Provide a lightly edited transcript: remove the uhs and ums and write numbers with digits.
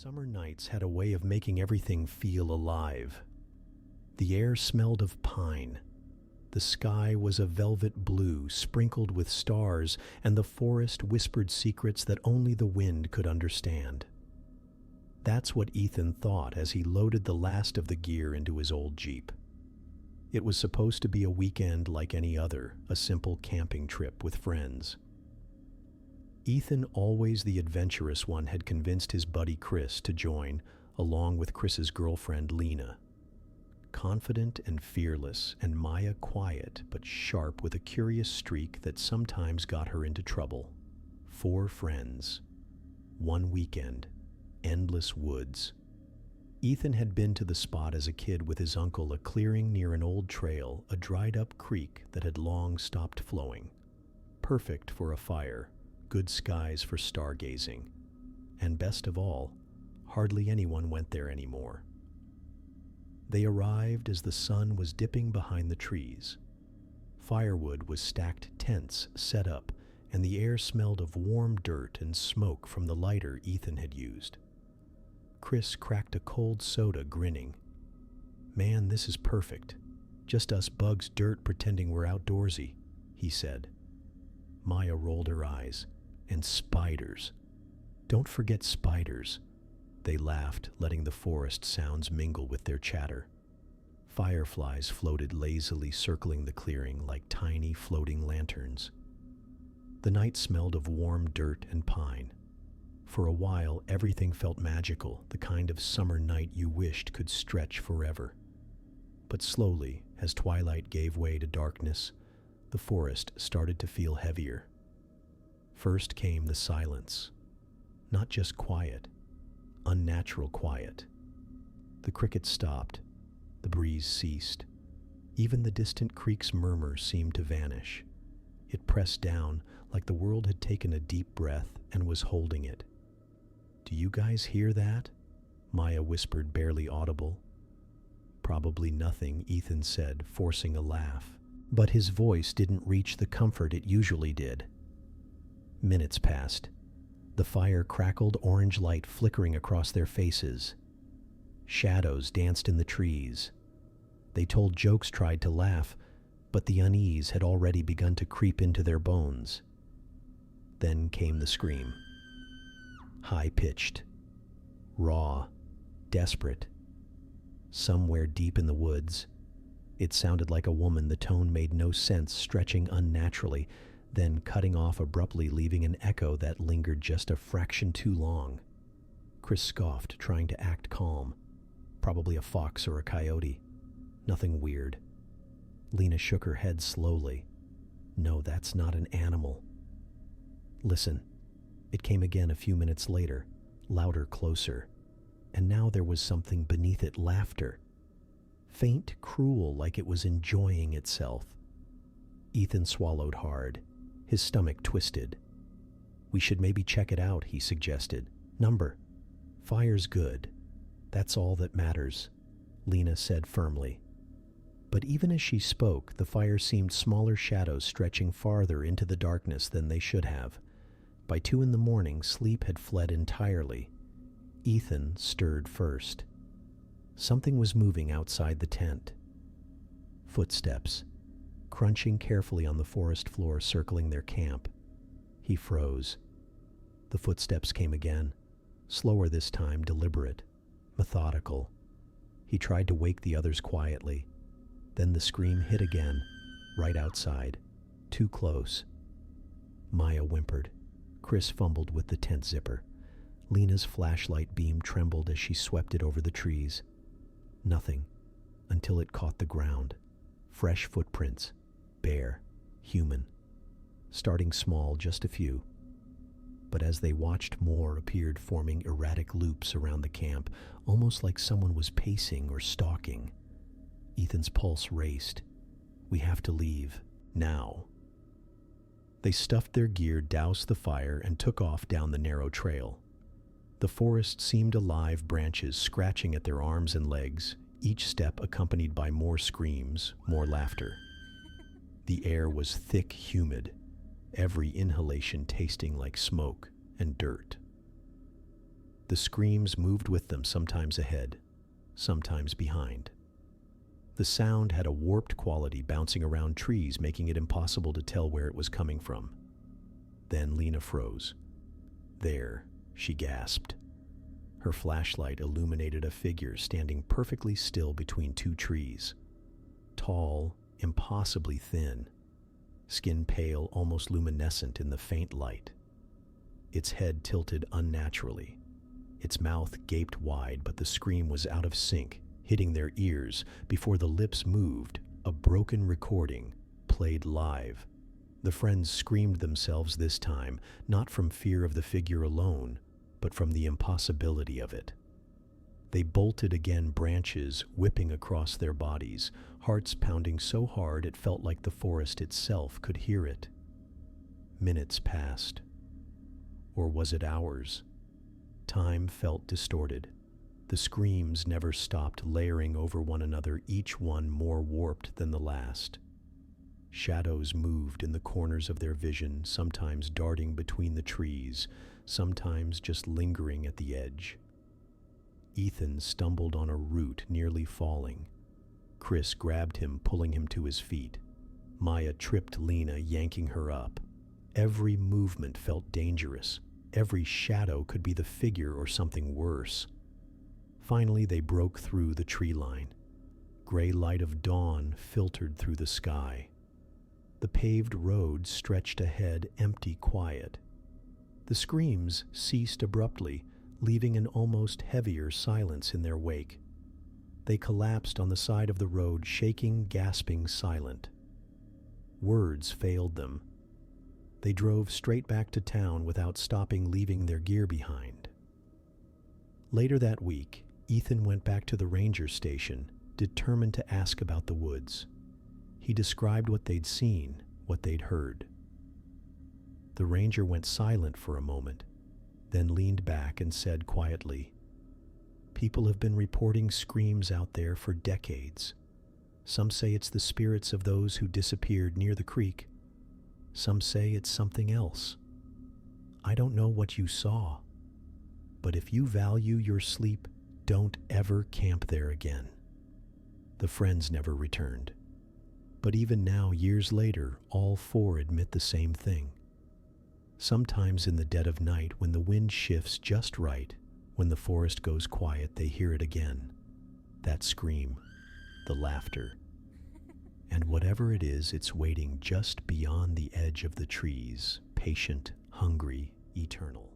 Summer nights had a way of making everything feel alive. The air smelled of pine. The sky was a velvet blue sprinkled with stars, and the forest whispered secrets that only the wind could understand. That's what Ethan thought as he loaded the last of the gear into his old Jeep. It was supposed to be a weekend like any other, a simple camping trip with friends. Ethan, always the adventurous one, had convinced his buddy Chris to join, along with Chris's girlfriend Lena. Confident and fearless, and Maya quiet but sharp with a curious streak that sometimes got her into trouble. 4 friends. 1 weekend. Endless woods. Ethan had been to the spot as a kid with his uncle, a clearing near an old trail, a dried-up creek that had long stopped flowing. Perfect for a fire. Good skies for stargazing. And best of all, hardly anyone went there anymore. They arrived as the sun was dipping behind the trees. Firewood was stacked tents set up, and the air smelled of warm dirt and smoke from the lighter Ethan had used. Chris cracked a cold soda, grinning. "Man, this is perfect. Just us bugs dirt pretending we're outdoorsy," he said. Maya rolled her eyes. "And spiders. Don't forget spiders." They laughed, letting the forest sounds mingle with their chatter. Fireflies floated lazily, circling the clearing like tiny floating lanterns. The night smelled of warm dirt and pine. For a while, everything felt magical, the kind of summer night you wished could stretch forever. But slowly, as twilight gave way to darkness, the forest started to feel heavier. First came the silence. Not just quiet, unnatural quiet. The crickets stopped. The breeze ceased. Even the distant creek's murmur seemed to vanish. It pressed down like the world had taken a deep breath and was holding it. "Do you guys hear that?" Maya whispered, barely audible. "Probably nothing," Ethan said, forcing a laugh. But his voice didn't reach the comfort it usually did. Minutes passed. The fire crackled, orange light flickering across their faces. Shadows danced in the trees. They told jokes, tried to laugh, but the unease had already begun to creep into their bones. Then came the scream. High-pitched, raw, desperate. Somewhere deep in the woods, it sounded like a woman. The tone made no sense, stretching unnaturally, then cutting off abruptly, leaving an echo that lingered just a fraction too long. Chris scoffed, trying to act calm. Probably a fox or a coyote. Nothing weird. Lena shook her head slowly. "No, that's not an animal." "Listen." It came again a few minutes later, louder, closer. And now there was something beneath it, laughter. Faint, cruel, like it was enjoying itself. Ethan swallowed hard. His stomach twisted. "We should maybe check it out," he suggested. "Number. Fire's good. That's all that matters," Lena said firmly. But even as she spoke, the fire seemed smaller shadows stretching farther into the darkness than they should have. By 2 a.m, sleep had fled entirely. Ethan stirred first. Something was moving outside the tent. Footsteps, crunching carefully on the forest floor, circling their camp. He froze. The footsteps came again, slower this time, deliberate, methodical. He tried to wake the others quietly. Then the scream hit again, right outside, too close. Maya whimpered. Chris fumbled with the tent zipper. Lena's flashlight beam trembled as she swept it over the trees. Nothing, until it caught the ground. Fresh footprints, bare, human. Starting small, just a few. But as they watched, more appeared, forming erratic loops around the camp, almost like someone was pacing or stalking. Ethan's pulse raced. "We have to leave, now." They stuffed their gear, doused the fire, and took off down the narrow trail. The forest seemed alive, branches scratching at their arms and legs, each step accompanied by more screams, more laughter. The air was thick, humid, every inhalation tasting like smoke and dirt. The screams moved with them, sometimes ahead, sometimes behind. The sound had a warped quality, bouncing around trees, making it impossible to tell where it was coming from. Then Lena froze. "There," she gasped. Her flashlight illuminated a figure standing perfectly still between two trees. Tall, impossibly thin, skin pale, almost luminescent in the faint light. Its head tilted unnaturally. Its mouth gaped wide, but the scream was out of sync, hitting their ears. Before the lips moved, a broken recording played live. The friends screamed themselves this time, not from fear of the figure alone, but from the impossibility of it. They bolted again, branches whipping across their bodies, hearts pounding so hard it felt like the forest itself could hear it. Minutes passed. Or was it hours? Time felt distorted. The screams never stopped, layering over one another, each one more warped than the last. Shadows moved in the corners of their vision, sometimes darting between the trees, sometimes just lingering at the edge. Ethan stumbled on a root, nearly falling. Chris grabbed him, pulling him to his feet. Maya tripped Lena, yanking her up. Every movement felt dangerous. Every shadow could be the figure or something worse. Finally, they broke through the tree line. Gray light of dawn filtered through the sky. The paved road stretched ahead, empty, quiet. The screams ceased abruptly, leaving an almost heavier silence in their wake. They collapsed on the side of the road, shaking, gasping, silent. Words failed them. They drove straight back to town without stopping, leaving their gear behind. Later that week, Ethan went back to the ranger station, determined to ask about the woods. He described what they'd seen, what they'd heard. The ranger went silent for a moment, then leaned back and said quietly, "People have been reporting screams out there for decades. Some say it's the spirits of those who disappeared near the creek. Some say it's something else. I don't know what you saw, but if you value your sleep, don't ever camp there again." The friends never returned. But even now, years later, all four admit the same thing. Sometimes in the dead of night, when the wind shifts just right, when the forest goes quiet, they hear it again. That scream, the laughter. And whatever it is, it's waiting just beyond the edge of the trees, patient, hungry, eternal.